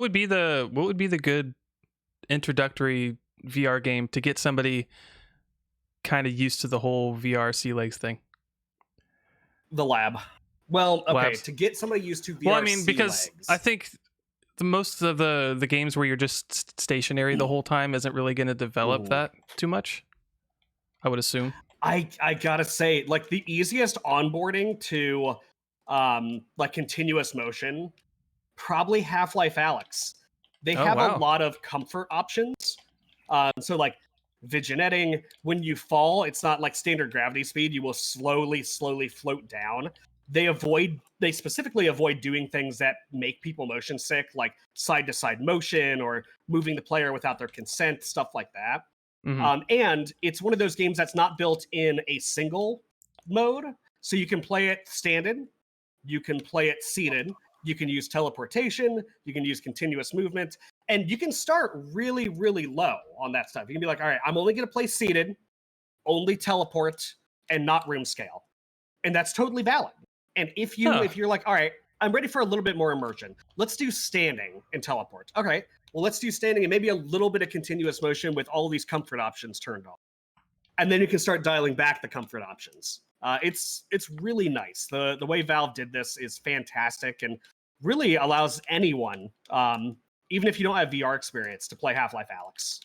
what would be the good introductory VR game to get somebody kind of used to the whole VR sea legs thing? The Lab. Well, okay, Labs. to get somebody used to VR Well, I mean, sea because legs. I think the most of the games where you're just stationary the whole time isn't really going to develop that too much, I would assume. I gotta say, like, the easiest onboarding to like continuous motion, probably Half-Life Alyx. They Oh, have a wow. lot of comfort options. So like vignetting, when you fall, it's not like standard gravity speed. You will slowly float down. They specifically avoid doing things that make people motion sick, like side to side motion or moving the player without their consent, stuff like that. And it's one of those games that's not built in a single mode. So you can play it standing, you can play it seated, you can use teleportation, you can use continuous movement, and you can start really, really low on that stuff. You can be like, all right, I'm only going to play seated, only teleport, and not room scale. And that's totally valid. And if you're like, all right, I'm ready for a little bit more immersion, let's do standing and teleport. Okay, well, let's do standing and maybe a little bit of continuous motion with all these comfort options turned on. And then you can start dialing back the comfort options. It's really nice. The way Valve did this is fantastic and really allows anyone, even if you don't have VR experience, to play Half-Life Alyx.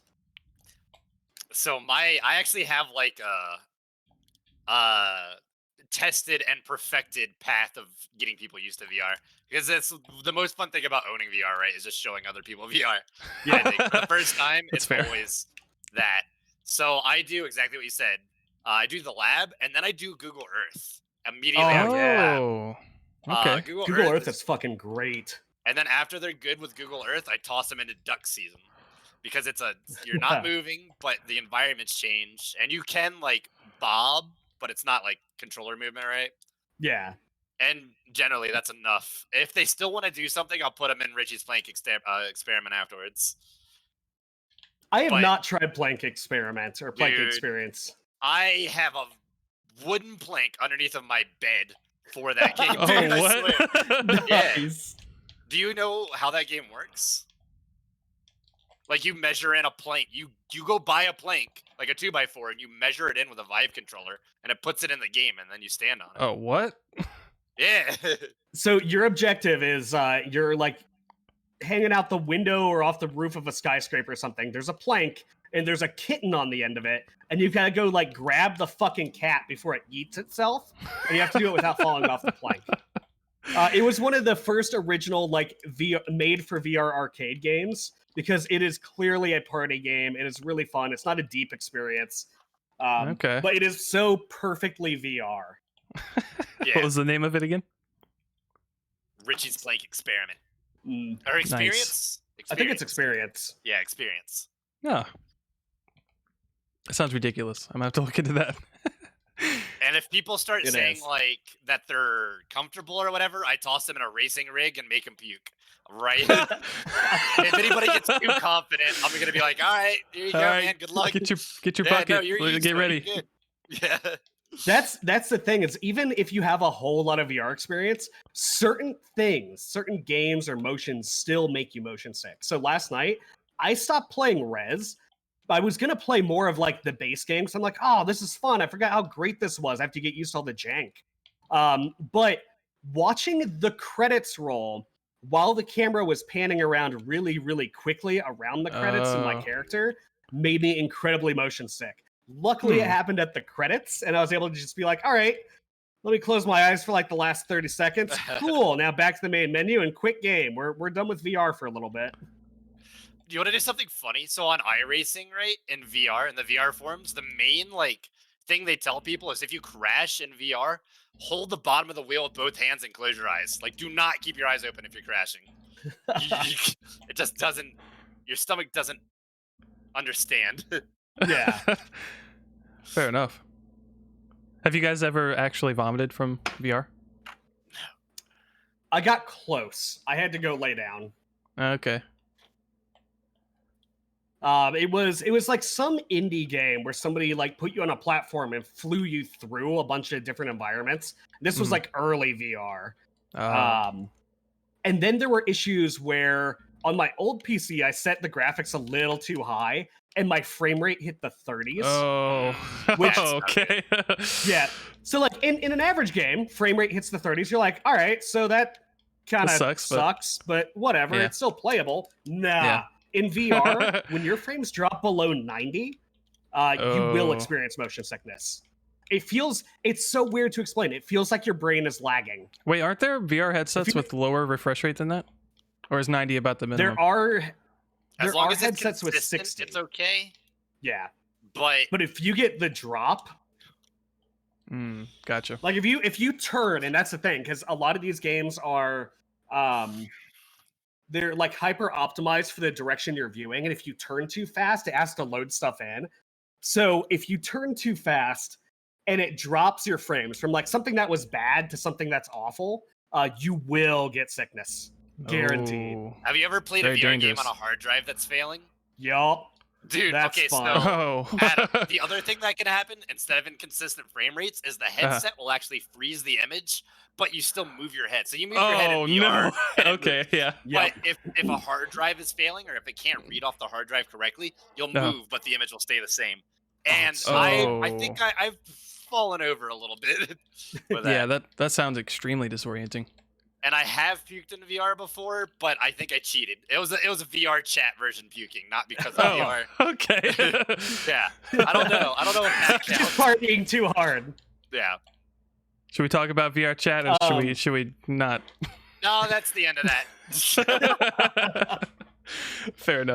So I actually have like a tested and perfected path of getting people used to VR, because that's the most fun thing about owning VR, right? Is just showing other people VR. Yeah, I think for the first time, it's always that. So I do exactly what you said. I do the Lab, and then I do Google Earth immediately after Oh, okay. Google Earth is fucking great. And then after they're good with Google Earth, I toss them into Duck Season, because you're not moving, but the environments change, and you can like bob, but it's not like controller movement, right? Yeah. And generally, that's enough. If they still want to do something, I'll put them in Richie's Plank experiment afterwards. I have not tried Plank Experiment or Plank Experience. I have a wooden plank underneath of my bed for that game. Oh, dude, what? Nice. Yeah. Do you know how that game works? Like, you measure in a plank. You go buy a plank, like a 2x4, and you measure it in with a Vive controller, and it puts it in the game, and then you stand on it. Oh, what? Yeah. So your objective is you're like hanging out the window or off the roof of a skyscraper or something. There's a plank, and there's a kitten on the end of it, and you've got to go like grab the fucking cat before it eats itself, and you have to do it without falling off the plank. It was one of the first original like made for VR arcade games, because it is clearly a party game. It is really fun. It's not a deep experience, Okay. but it is so perfectly VR. What was the name of it again? Richie's Plank Experiment. Or Experience? Nice. I think it's Experience. Yeah, Experience. No. That sounds ridiculous. I'm going to have to look into that. And if people start saying like that they're comfortable or whatever, I toss them in a racing rig and make them puke. Right? If anybody gets too confident, I'm gonna be like, all right, here you go, man. Good luck. Get your bucket. No, get ready. Yeah. That's the thing, is even if you have a whole lot of VR experience, certain things, certain games or motions still make you motion sick. So last night, I stopped playing Rez. I was going to play more of like the base game, so I'm like, oh, this is fun. I forgot how great this was. I have to get used to all the jank. But watching the credits roll while the camera was panning around really, really quickly around the credits and my character made me incredibly motion sick. Luckily, it happened at the credits, and I was able to just be like, all right, let me close my eyes for like the last 30 seconds. Cool, now back to the main menu and quick game. We're done with VR for a little bit. Do you want to do something funny? So on iRacing, right, in VR, in the VR forums, the main like thing they tell people is if you crash in VR, hold the bottom of the wheel with both hands and close your eyes. Like, do not keep your eyes open if you're crashing. It just doesn't. Your stomach doesn't understand. Yeah. Fair enough. Have you guys ever actually vomited from VR? I got close. I had to go lay down. Okay. It was like some indie game where somebody like put you on a platform and flew you through a bunch of different environments. This was like early VR. And then there were issues where On my old PC, I set the graphics a little too high, and my frame rate hit the 30s. Oh, Which- okay. Yeah. So like in an average game, frame rate hits the 30s. You're like, all right, so that kind of sucks, but whatever. Yeah. It's still playable. Nah. Yeah. In VR, when your frames drop below 90, you will experience motion sickness. It's so weird to explain. It feels like your brain is lagging. Wait, aren't there VR headsets with lower refresh rate than that? Or is 90 about the minimum? There are As long as headsets it's with consistent, 60. it's okay. Yeah. But But if you get the drop, Gotcha. like if you turn, and that's the thing, because a lot of these games are they're like hyper optimized for the direction you're viewing, and if you turn too fast, it has to load stuff in. So if you turn too fast and it drops your frames from like something that was bad to something that's awful, you will get sickness. Guaranteed. Oh. have you ever played Very a VR dangerous. game on a hard drive that's failing? Yup. Dude, That's okay, fun. so Oh. Adam, the other thing that can happen, instead of inconsistent frame rates, is the headset will actually freeze the image, but you still move your head. So you move your head in Oh, VR. no. and it Okay, moves. yeah. Yep. But if a hard drive is failing, or if it can't read off the hard drive correctly, you'll Uh-huh. move, but the image will stay the same. And so I think I've fallen over a little bit with that. Yeah, that sounds extremely disorienting. And I have puked in VR before, but I think I cheated. It was a VR chat version puking, not because of VR. Okay. Yeah, I don't know. I don't know if that Just counts. partying too hard. Yeah. Should we talk about VR chat or should we not? No, that's the end of that. Fair enough.